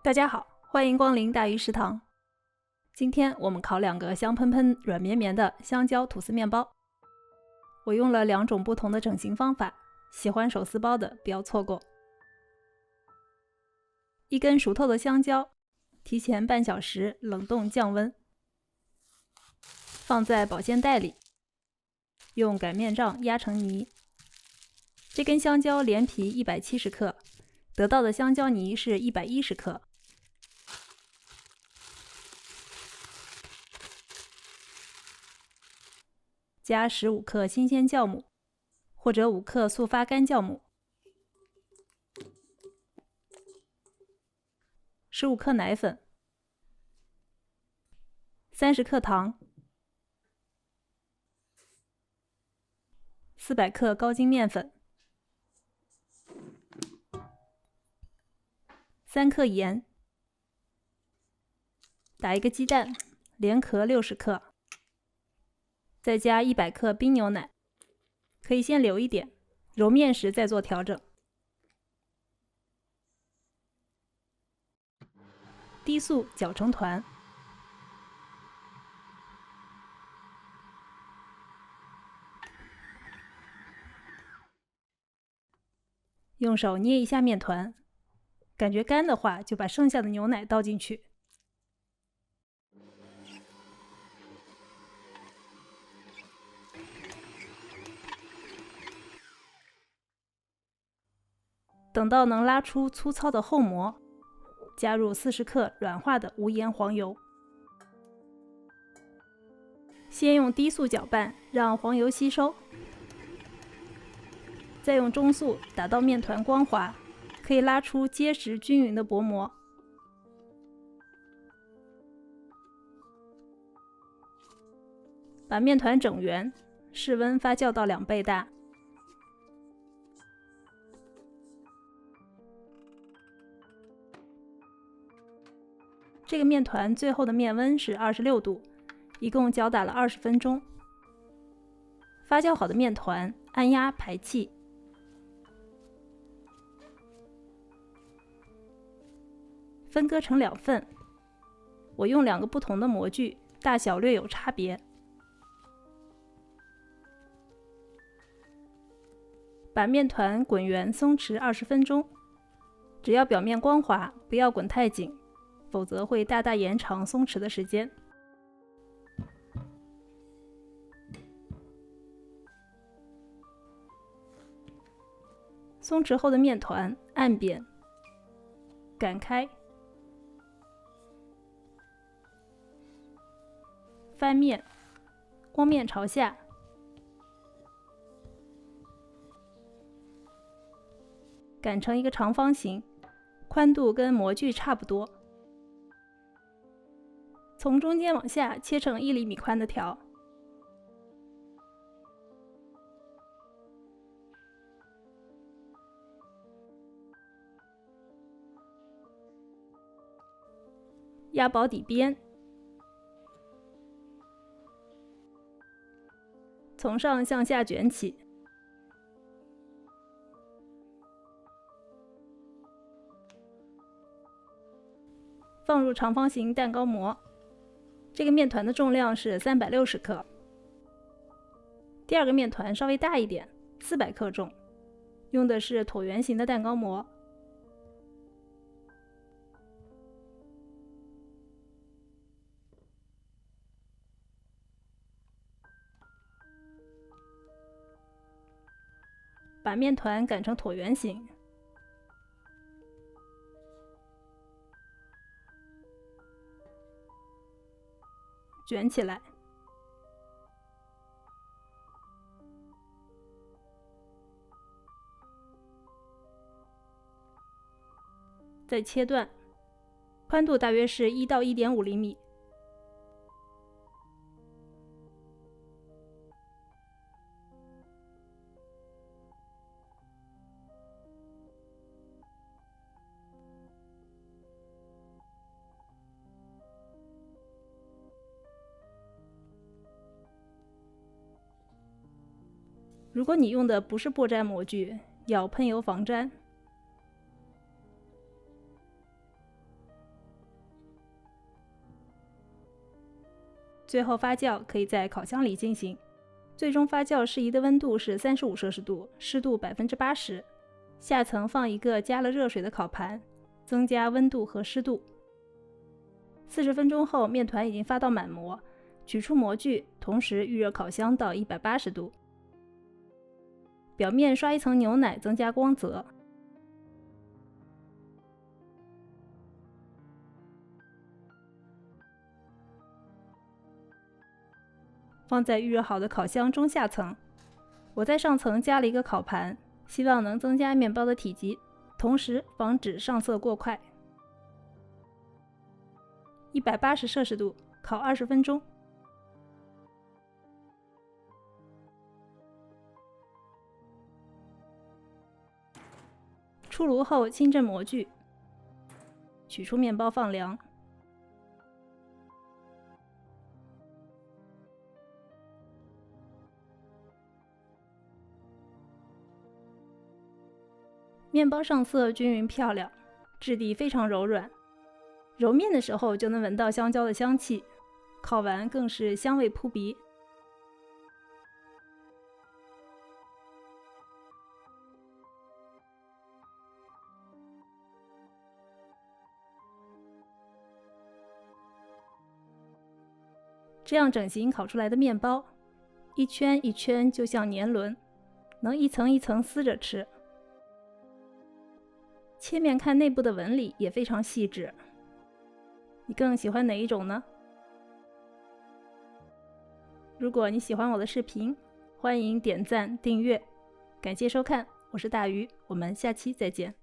大家好，欢迎光临大鱼食堂。今天我们烤2个香喷喷、软绵绵的香蕉吐司面包。我用了2种不同的整形方法，喜欢手撕包的不要错过。1根熟透的香蕉，提前半小时冷冻降温，放在保鲜袋里，用擀面杖压成泥。这根香蕉连皮170克，得到的香蕉泥是110克。加15克新鲜酵母，或者5克速发干酵母，15克奶粉，30克糖，400克高筋面粉，3克盐，打1个鸡蛋，连壳60克。再加100克冰牛奶，可以先留一点，揉面时再做调整。低速搅成团，用手捏一下面团，感觉干的话就把剩下的牛奶倒进去。等到能拉出粗糙的厚膜，加入40克软化的无盐黄油。先用低速搅拌，让黄油吸收，再用中速打到面团光滑，可以拉出结实均匀的薄膜。把面团整圆，室温发酵到2倍大。这个面团最后的面温是26度，一共搅打了20分钟。发酵好的面团按压排气，分割成2份。我用2个不同的模具，大小略有差别。把面团滚圆松弛20分钟，只要表面光滑，不要滚太紧，否则会大大延长松弛的时间。松弛后的面团按扁，擀开，翻面，光面朝下，擀成一个长方形，宽度跟模具差不多。从中间往下切成1厘米宽的条。压薄底边，从上向下卷起，放入长方形蛋糕模。这个面团的重量是360克。第2个面团稍微大一点，400克重，用的是椭圆形的蛋糕模。把面团擀成椭圆形，卷起来，再切断，宽度大约是1到1.5厘米。如果你用的不是薄粘模具，要喷油防粘。最后发酵可以在烤箱里进行。最终发酵适宜的温度是35摄氏度，湿度80%。下层放一个加了热水的烤盘，增加温度和湿度。40分钟后，面团已经发到满模，取出模具，同时预热烤箱到180度。表面刷一层牛奶，增加光泽。放在预热好的烤箱中下层，我在上层加了一个烤盘，希望能增加面包的体积，同时防止上色过快。180摄氏度烤20分钟。出炉后轻震模具，取出面包放凉。面包上色均匀漂亮，质地非常柔软，揉面的时候就能闻到香蕉的香气，烤完更是香味扑鼻。这样整形烤出来的面包，一圈一圈就像年轮，能一层一层撕着吃。切面看内部的纹理也非常细致。你更喜欢哪一种呢？如果你喜欢我的视频，欢迎点赞订阅，感谢收看，我是大鱼，我们下期再见。